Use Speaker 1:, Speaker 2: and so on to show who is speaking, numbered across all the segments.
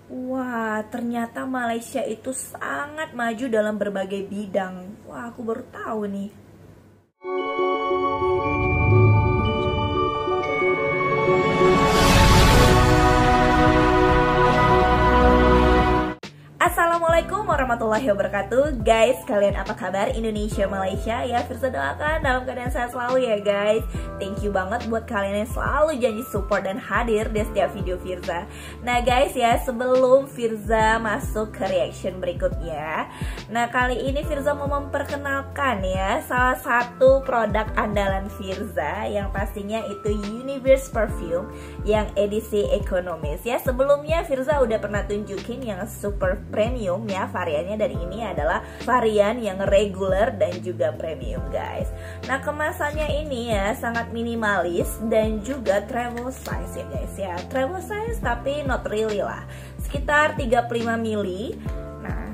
Speaker 1: Wah, ternyata Malaysia itu sangat maju dalam berbagai bidang. Wah, aku baru tahu nih. Assalamualaikum warahmatullahi wabarakatuh. Guys, kalian apa kabar? Indonesia, Malaysia. Ya, Firza doakan dalam keadaan sehat selalu ya guys. Thank you banget buat kalian yang selalu janji support dan hadir di setiap video Firza. Nah guys ya, sebelum Firza masuk ke reaction berikutnya, nah kali ini Firza mau memperkenalkan ya salah satu produk andalan Firza, yang pastinya itu Universe Perfume yang edisi ekonomis ya. Sebelumnya Firza udah pernah tunjukin yang super premium ya, variannya dari ini adalah varian yang regular dan juga premium guys. Nah kemasannya ini ya sangat minimalis dan juga travel size ya guys ya, travel size tapi not really lah, sekitar 35 mili. Nah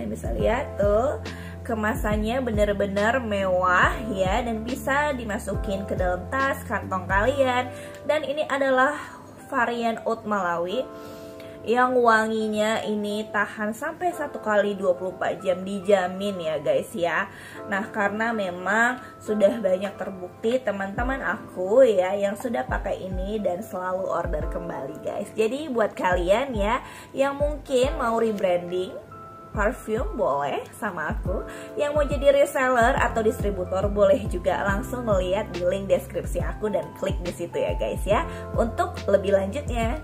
Speaker 1: bisa lihat tuh kemasannya bener-bener mewah ya, dan bisa dimasukin ke dalam tas, kantong kalian. Dan ini adalah varian Oud Malawi yang wanginya ini tahan sampai 1 kali 24 jam, dijamin ya guys ya. Nah karena memang sudah banyak terbukti teman-teman aku ya yang sudah pakai ini dan selalu order kembali guys. Jadi buat kalian ya yang mungkin mau rebranding parfum boleh sama aku, yang mau jadi reseller atau distributor boleh juga langsung ngeliat di link deskripsi aku dan klik di situ ya guys ya untuk lebih lanjutnya.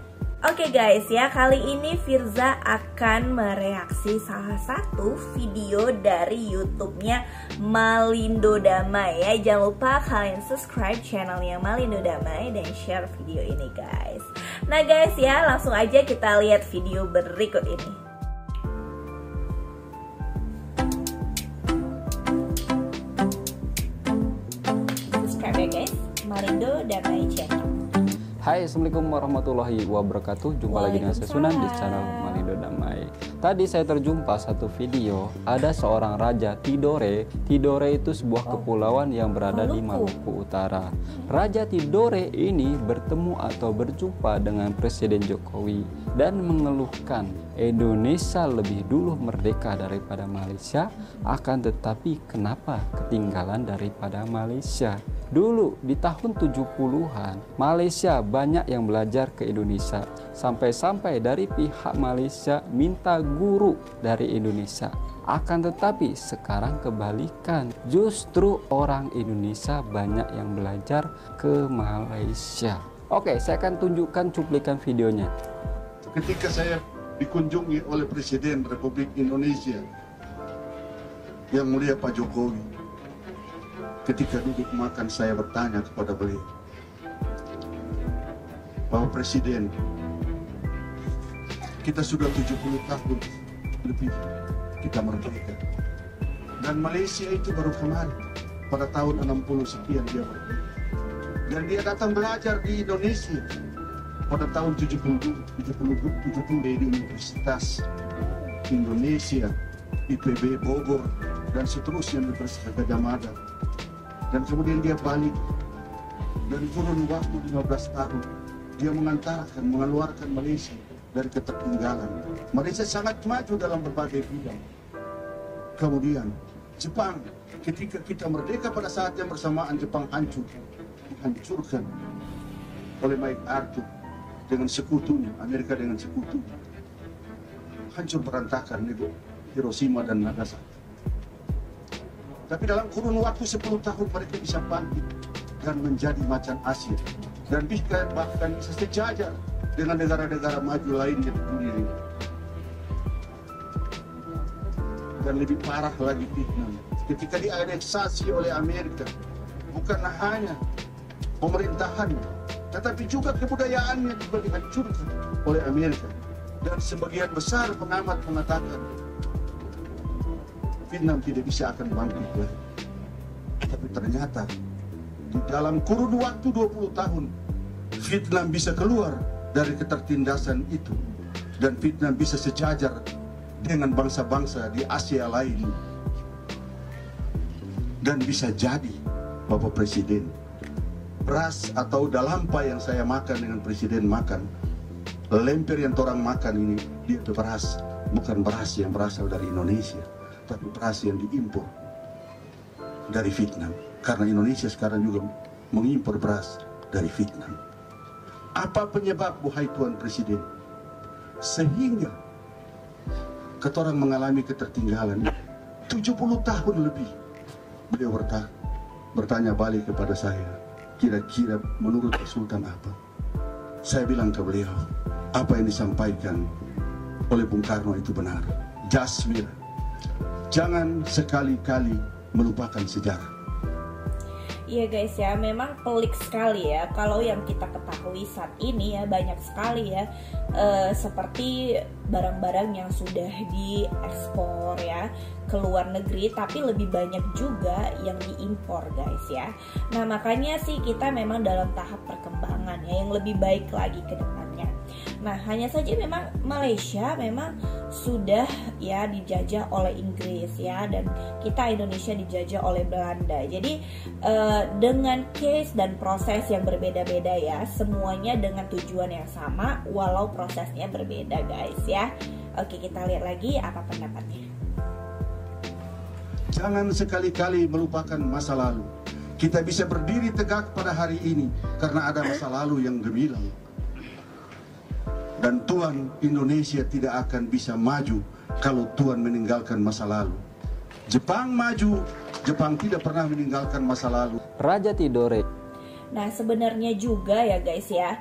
Speaker 1: Oke guys ya, kali ini Firza akan mereaksi salah satu video dari YouTube-nya Malindo Damai ya. Jangan lupa kalian subscribe channelnya Malindo Damai dan share video ini guys. Nah guys ya, langsung aja kita lihat video berikut ini. Subscribe ya guys, Malindo Damai channel.
Speaker 2: Hai, assalamualaikum warahmatullahi wabarakatuh. Jumpa lagi dengan saya Sunan di channel Malindo Damai. Tadi saya terjumpa satu video, ada seorang raja Tidore. Tidore itu sebuah kepulauan yang berada di Maluku Utara. Raja Tidore ini bertemu atau berjumpa dengan Presiden Jokowi dan mengeluhkan Indonesia lebih dulu merdeka daripada Malaysia, akan tetapi kenapa ketinggalan daripada Malaysia? Dulu di tahun 70-an Malaysia banyak yang belajar ke Indonesia, sampai-sampai dari pihak Malaysia minta guru dari Indonesia. Akan tetapi sekarang kebalikan, justru orang Indonesia banyak yang belajar ke Malaysia. Oke, saya akan tunjukkan cuplikan videonya.
Speaker 3: Ketika saya dikunjungi oleh Presiden Republik Indonesia Yang Mulia Pak Jokowi, ketika duduk makan saya bertanya kepada beliau, Bapak Presiden, kita sudah 70 tahun lebih kita merdeka, dan Malaysia itu baru kemarin pada tahun 60 sekian dia merdeka, dan dia datang belajar di Indonesia pada tahun 70 di Universitas Indonesia, IPB Bogor, dan seterusnya Universitas Gadjah Mada. Dan kemudian dia balik, dan kurun waktu 15 tahun dia mengeluarkan Malaysia dari ketertinggalan. Malaysia sangat maju dalam berbagai bidang. Kemudian Jepang, ketika kita merdeka pada saat yang bersamaan, Jepang dihancurkan oleh Mike Arthur dengan sekutunya, Amerika dengan sekutunya, hancur berantakan itu Hiroshima dan Nagasaki. Tapi dalam kurun waktu 10 tahun mereka bisa bangkit dan menjadi macan Asia, dan bahkan bisa sejajar dengan negara-negara maju lainnya di dunia ini. Dan lebih parah lagi Vietnam, ketika dianeksasi oleh Amerika, bukan hanya pemerintahannya, tetapi juga kebudayaannya juga dihancurkan oleh Amerika. Dan sebagian besar pengamat mengatakan Vietnam tidak bisa akan bangkit lagi. Tapi ternyata di dalam kurun waktu 20 tahun Vietnam bisa keluar dari ketertindasan itu, dan Vietnam bisa sejajar dengan bangsa-bangsa di Asia lain, dan bisa jadi Bapak Presiden, beras atau dalampa yang saya makan dengan Presiden makan lemper yang orang makan ini dia itu beras, bukan beras yang berasal dari Indonesia, tapi beras yang diimpor dari Vietnam. Karena Indonesia sekarang juga mengimpor beras dari Vietnam. Apa penyebab, wahai Tuan Presiden, sehingga ketorang mengalami ketertinggalan 70 tahun lebih? Beliau bertanya balik kepada saya, kira-kira menurut Pak Sultan apa? Saya bilang ke beliau, apa yang disampaikan oleh Bung Karno itu benar. Jasmir, jangan sekali-kali melupakan sejarah.
Speaker 1: Iya guys ya, memang pelik sekali ya kalau yang kita ketahui saat ini ya, banyak sekali ya seperti barang-barang yang sudah diekspor ya ke luar negeri, tapi lebih banyak juga yang diimpor guys ya. Nah makanya sih kita memang dalam tahap perkembangan ya yang lebih baik lagi ke depannya. Nah hanya saja memang Malaysia memang sudah ya dijajah oleh Inggris ya, dan kita Indonesia dijajah oleh Belanda. Jadi dengan case dan proses yang berbeda-beda ya, semuanya dengan tujuan yang sama walau prosesnya berbeda guys ya. Oke, kita lihat lagi apa pendapatnya.
Speaker 3: Jangan sekali-kali melupakan masa lalu. Kita bisa berdiri tegak pada hari ini karena ada masa lalu yang gemilang. Dan Tuan, Indonesia tidak akan bisa maju kalau Tuan meninggalkan masa lalu. Jepang maju, Jepang tidak pernah meninggalkan masa lalu.
Speaker 2: Raja Tidore.
Speaker 1: Nah sebenarnya juga ya guys ya,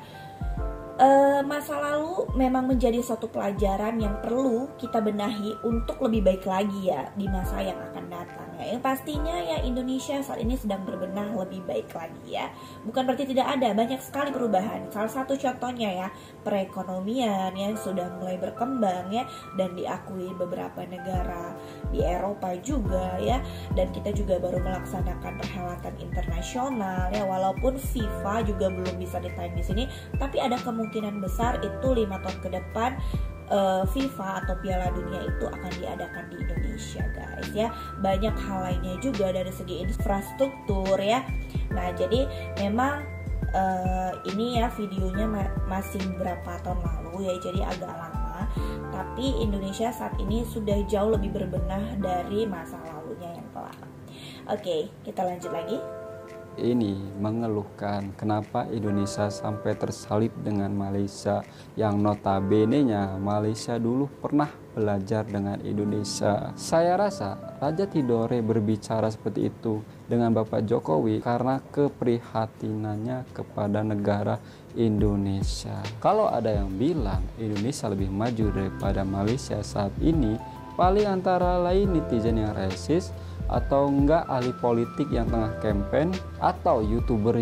Speaker 1: masa lalu memang menjadi suatu pelajaran yang perlu kita benahi untuk lebih baik lagi ya di masa yang akan datang ya. Yang pastinya ya Indonesia saat ini sedang berbenah lebih baik lagi ya. Bukan berarti tidak ada, banyak sekali perubahan. Salah satu contohnya ya perekonomian yang sudah mulai berkembang ya, dan diakui beberapa negara di Eropa juga ya. Dan kita juga baru melaksanakan perhelatan internasional ya, walaupun FIFA juga belum bisa di-time di sini, tapi ada kemungkinan besar itu 5 tahun ke depan FIFA atau Piala Dunia itu akan diadakan di Indonesia guys ya. Banyak hal lainnya juga dari segi infrastruktur ya. Nah jadi memang ini ya videonya masih berapa tahun lalu ya, jadi agak lama, tapi Indonesia saat ini sudah jauh lebih berbenah dari masa lalunya yang kelam. Oke, kita lanjut lagi.
Speaker 2: Ini mengeluhkan kenapa Indonesia sampai tersalib dengan Malaysia, yang notabene-nya Malaysia dulu pernah belajar dengan Indonesia. Saya rasa Raja Tidore berbicara seperti itu dengan Bapak Jokowi karena keprihatinannya kepada negara Indonesia. Kalau ada yang bilang Indonesia lebih maju daripada Malaysia saat ini, paling antara lain netizen yang rasis, atau enggak ahli politik yang tengah campaign, atau youtuber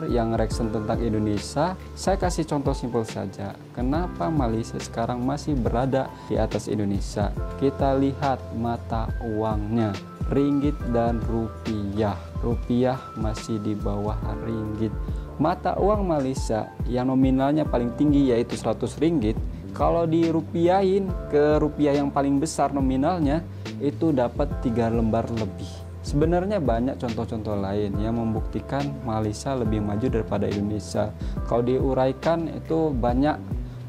Speaker 2: yang reaction tentang Indonesia. Saya kasih contoh simpel saja, kenapa Malaysia sekarang masih berada di atas Indonesia. Kita lihat mata uangnya, ringgit dan rupiah. Rupiah masih di bawah ringgit. Mata uang Malaysia yang nominalnya paling tinggi yaitu 100 ringgit, kalau dirupiahin ke rupiah yang paling besar nominalnya, itu dapat 3 lembar lebih. Sebenarnya banyak contoh-contoh lain yang membuktikan Malaysia lebih maju daripada Indonesia. Kalau diuraikan itu banyak.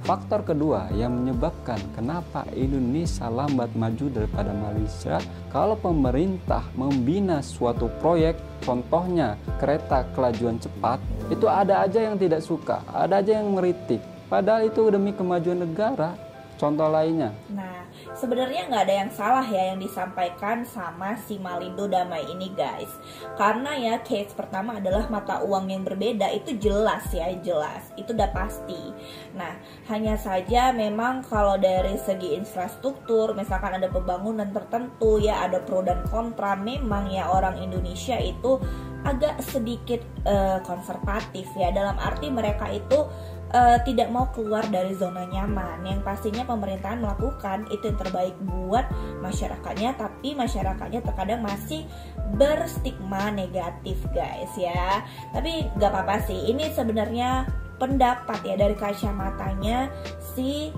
Speaker 2: Faktor kedua yang menyebabkan kenapa Indonesia lambat maju daripada Malaysia, kalau pemerintah membina suatu proyek, contohnya kereta kelajuan cepat, itu ada aja yang tidak suka, ada aja yang meritik. Padahal itu demi kemajuan negara. Contoh lainnya.
Speaker 1: Nah, sebenarnya nggak ada yang salah ya yang disampaikan sama si Malindo Damai ini guys. Karena ya case pertama adalah mata uang yang berbeda, itu jelas ya, jelas. Itu udah pasti. Nah, hanya saja memang kalau dari segi infrastruktur, misalkan ada pembangunan tertentu ya, ada pro dan kontra. Memang ya orang Indonesia itu agak sedikit konservatif ya. Dalam arti mereka itu tidak mau keluar dari zona nyaman. Yang pastinya pemerintahan melakukan itu yang terbaik buat masyarakatnya, tapi masyarakatnya terkadang masih berstigma negatif guys ya. Tapi gak apa-apa sih, ini sebenarnya pendapat ya dari kacamatanya si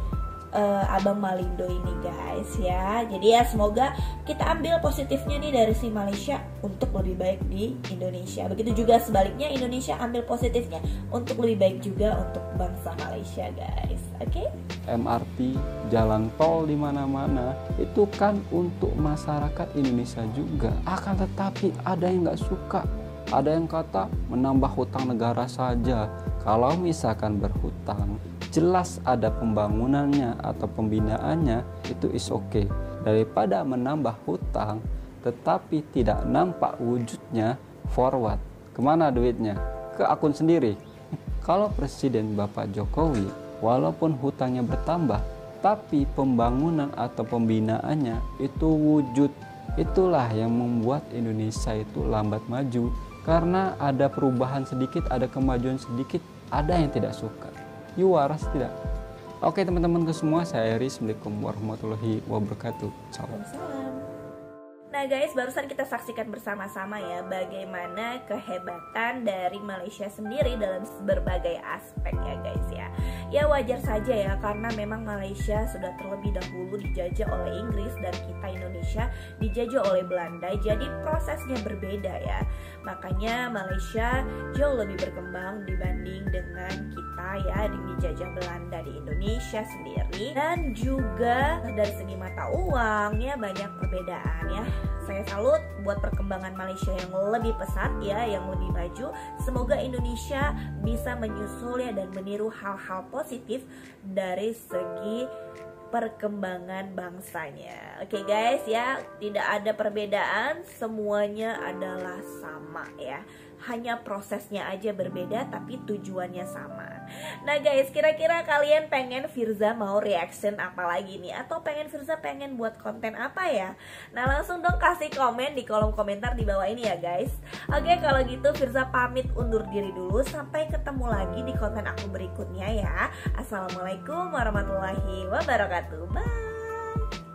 Speaker 1: Abang Malindo ini guys ya. Jadi ya semoga kita ambil positifnya nih dari si Malaysia untuk lebih baik di Indonesia. Begitu juga sebaliknya, Indonesia ambil positifnya untuk lebih baik juga untuk bangsa Malaysia guys. Oke?
Speaker 2: MRT, jalan tol di mana-mana itu kan untuk masyarakat Indonesia juga. Akan tetapi ada yang nggak suka. Ada yang kata menambah hutang negara saja. Kalau misalkan berhutang, jelas ada pembangunannya atau pembinaannya, itu is okay. Daripada menambah hutang tetapi tidak nampak wujudnya, forward. Kemana duitnya? Ke akun sendiri. Kalau Presiden Bapak Jokowi, walaupun hutangnya bertambah, tapi pembangunan atau pembinaannya itu wujud. Itulah yang membuat Indonesia itu lambat maju. Karena ada perubahan sedikit, ada kemajuan sedikit, ada yang tidak suka. You waras tidak? Oke teman-teman semua, saya Eri. Assalamualaikum warahmatullahi wabarakatuh. Ciao.
Speaker 1: Nah guys, barusan kita saksikan bersama-sama ya bagaimana kehebatan dari Malaysia sendiri dalam berbagai aspek ya guys ya. Ya wajar saja ya, karena memang Malaysia sudah terlebih dahulu dijajah oleh Inggris dan kita Indonesia dijajah oleh Belanda. Jadi prosesnya berbeda ya. Makanya Malaysia jauh lebih berkembang dibanding dengan kita ya, yang dijajah Belanda di Indonesia sendiri. Dan juga dari segi mata uang ya banyak perbedaan ya. Saya salut buat perkembangan Malaysia yang lebih pesat ya, yang lebih maju. Semoga Indonesia bisa menyusul ya dan meniru hal-hal positif dari segi perkembangan bangsanya. Oke guys ya, tidak ada perbedaan, semuanya adalah sama ya. Hanya prosesnya aja berbeda tapi tujuannya sama. Nah guys, kira-kira kalian pengen Firza mau reaction apa lagi nih? Atau Firza pengen buat konten apa ya? Nah langsung dong kasih komen di kolom komentar di bawah ini ya guys. Oke, kalau gitu Firza pamit undur diri dulu. Sampai ketemu lagi di konten aku berikutnya ya. Assalamualaikum warahmatullahi wabarakatuh. Bye.